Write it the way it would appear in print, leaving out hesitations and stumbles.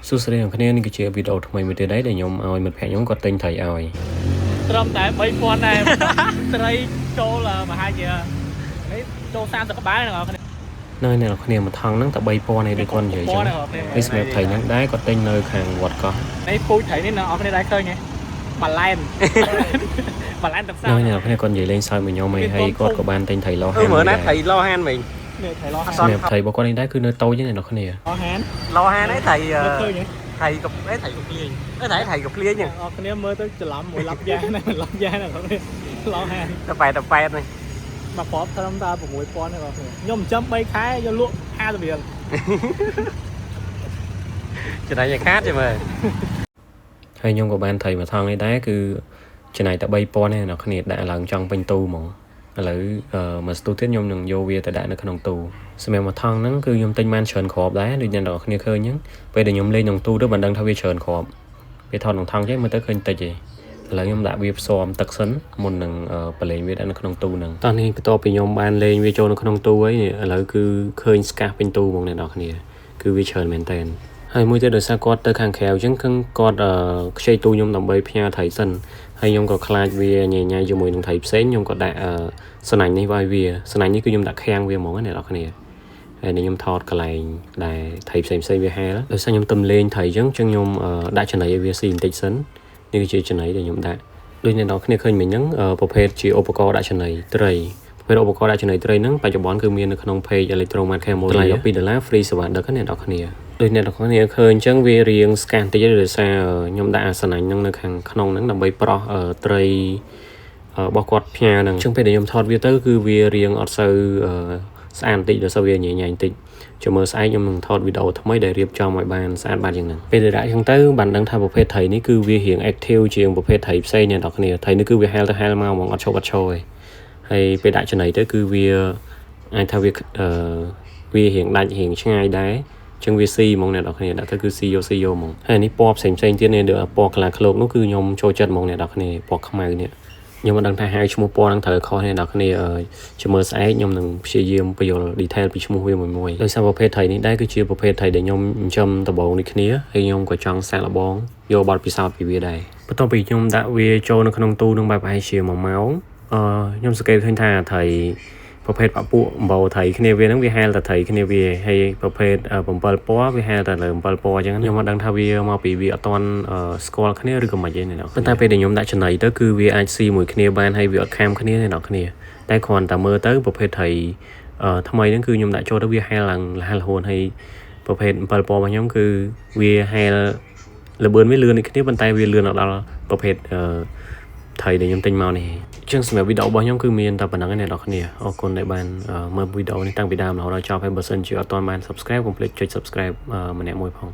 សួស្តីអ្នកគ្នានេះគឺជាវីដេអូថ្មីមួយទៀតដែរដែលខ្ញុំឲ្យមិត្តភក្តិខ្ញុំគាត់ទិញត្រីឲ្យត្រឹមតែ3000ដែរត្រីចូលមហាជានេះចូល30ក្បាលអ្នកនរគ្នានៅអ្នកគ្នាមួយថងហ្នឹងតែ3000ឯងដូចគាត់និយាយចឹងនេះសម្រាប់ត្រីហ្នឹងដែរគាត់ទិញនៅខាងវត្តកោះនេះពូជត្រីនេះអ្នកនរគ្នាដែរឃើញទេបាឡែនទឹកសាបនៅអ្នកគ្នាគាត់និយាយលេងសើចមួយខ្ញុំហើយគាត់ក៏បានទិញត្រីឡោហានមើលណាត្រីឡោហានវិញនេះត្រីឡោហានសម្រាប់ត្រីរបស់គាត់នេះដែរគឺនៅតូចហ្នឹងអ្នកគ្នាឡោហានឡោហានឯត្រីឃើញទេត្រីកត្រីកភ្លៀងត្រីកភ្លៀងហ្នឹងអរគ្នាមើលទៅច្រឡំមួយឡប់យ៉ែណាឡប់យ៉ែណាបងឡោហានតែប៉ែតនេះមកប្រອບត្រឹមតែ6000ទេបងខ្ញុំចិញ្ចឹម3ខែយកលក់50រៀលចំណាយខាតទេមើលហើយខ្ញុំក៏បានត្រីមួយថងនេះដែរគឺចំណាយតែ3000ទេអ្នកគ្នាដាក់ឡើងចង់ពេញទូហ្មងឥឡូវមកស្ទុះទៀតខ្ញុំនឹងយកវាទៅដាក់នៅក្នុងទូសម្រាប់មួយថងហ្នឹងគឺខ្ញុំទិញបានច្រើនគ្រាប់ដែរដូចអ្នកនរគ្នាឃើញអញ្ចឹងពេលដែលខ្ញុំលេងក្នុងទូទៅបានដឹងថាវាច្រើនគ្រាប់វាថតក្នុងថងចេះមើលទៅឃើញតិចទេឥឡូវខ្ញុំដាក់វាផ្សំទឹកសិនមុននឹងប្រឡែងវាដាក់នៅក្នុងទូហ្នឹងតោះនេះបន្ទាប់ពីខ្ញុំបានលេងវាចូលនៅក្នុងទូហើយឥឡូវគឺឃើញស្កាសពេញទូហ្មងអ្នកនរគ្នាគឺវាច្រើនមែនតើហើយមួយទៀតដោយសារគាត់ទៅខាងក្រៅអញ្ចឹងគាត់ខ្ចីទូខ្ញុំដើម្បីផ្ញើត្រីសិនហើយខ្ញុំក៏ខ្លាចវាញញ៉ៃជាមួយនឹងត្រីផ្សេងខ្ញុំក៏ដាក់ស្នាញ់នេះឲ្យវាស្នាញ់នេះគឺខ្ញុំដាក់ខាំងវាហ្មងណាអ្នកនរគ្នាហើយខ្ញុំថតកន្លែងដែលត្រីផ្សេងវាហាលដោយសារខ្ញុំទំលេងត្រីអញ្ចឹងខ្ញុំដាក់ចំណីឲ្យវាស៊ីបន្តិចសិននេះគឺជាចំណីដែលខ្ញុំដាក់ដូចអ្នកនរគ្នាឃើញមិញហ្នឹងប្រភេទជាឧបករណ៍ដាក់ចំណីត្រីប្រភេទឧបករណ៍ដាក់ចំណីត្រីហ្នឹងបច្ចុប្បន្នគឺមាននៅក្នុង page Electromat Camera ថ្លៃ$12 free សេវាដឹកអ្នកនរគ្នាដូចអ្នកនរគ្នាឃើញអញ្ចឹងវារៀងស្កាសតិចដោយសារខ្ញុំដាក់អាសនៈហ្នឹងនៅខាងក្នុងហ្នឹងដើម្បីប្រោះត្រីរបស់គាត់ផ្ញើហ្នឹងអញ្ចឹងពេលដែលខ្ញុំថតវាទៅគឺវារៀងអត់សូវស្អាតបន្តិចដោយសារវាញញ៉ៃបន្តិចចាំមើលស្អែកខ្ញុំនឹងថតវីដេអូថ្មីដែលរៀបចំឲ្យបានស្អាតបាត់យ៉ាងហ្នឹងពេលដែលដាក់អញ្ចឹងទៅបានដឹងថាប្រភេទត្រីនេះគឺវារៀង active ជាងប្រភេទត្រីផ្សេងអ្នកនរគ្នាត្រីនេះគឺវាហែលទៅហែលមកហ្មងអត់ឈប់អត់ឈរទេហើយពេលដាក់ចំណីទៅគឺវាអាចថាវារៀងដាច់រៀងឆ្ងាយដែរចឹងវាស៊ីហ្មងអ្នកនរគ្នាដាក់ទៅគឺស៊ីយកហ្មងហើយនេះពណ៌ផ្សេងទៀតនេះដូចពណ៌កាឡាឃ្លោកនោះគឺខ្ញុំចូលចិត្តហ្មងអ្នកនរគ្នាពណ៌ខ្មៅនេះខ្ញុំមិនដឹងថាហៅឈ្មោះពណ៌ហ្នឹងត្រូវខុសទេអ្នកនរគ្នាចាំមើលស្អែកខ្ញុំនឹងព្យាយាមបញ្យល់ detail ពីឈ្មោះវាមួយដោយសារប្រភេទត្រីនេះដែរគឺជាប្រភេទត្រីដែលខ្ញុំចិញ្ចឹមដំបូងនេះគ្នាហើយខ្ញុំក៏ចង់សាកល្បងយកបទពិសោធន៍ពីវាដែរបន្ទាប់ពីខ្ញុំដាក់វាចូលនៅក្នុងទូនឹងបែបប្រហែលជា1ម៉ោងខ្ញុំសង្កេតឃើញថាត្រីប្រភេទបាក់ពួកអំបោត្រីគ្នាវាហ្នឹងវាហែលតែត្រីគ្នាវាហើយប្រភេទ7ពណ៌វាហែលតែលើ7ពណ៌អញ្ចឹងខ្ញុំមិនដឹងថាវាមកពីវាអត់ទាន់ស្គាល់គ្នាឬក៏មិនទេអ្នកនរប៉ុន្តែពេលដែលខ្ញុំដាក់ចំណីទៅគឺវាអាចស៊ីមួយគ្នាបានហើយវាអត់ខាំគ្នាអ្នកនរគ្នាតែគ្រាន់តែមើលទៅប្រភេទត្រីថ្មីហ្នឹងគឺខ្ញុំដាក់ចូលទៅវាហែលឡើងរហូតហើយប្រភេទ7ពណ៌របស់ខ្ញុំគឺវាហែលលបឿនវាលឿនដូចគ្នាប៉ុន្តែវាលឿនដល់ប្រភេទថៃដែលខ្ញុំទិញមកនេះអញ្ចឹងសម្រាប់វីដេអូរបស់ខ្ញុំគឺមានតែប៉ុណ្្នឹងឯងអ្នកនរគ្នាអរគុណដែលបានមើលវីដេអូនេះតាំងពីដើមរហូតដល់ចប់ហើយបើសិនជាអត់ទាន់បាន Subscribe កុំភ្លេចចុច Subscribe ម្នាក់មួយផង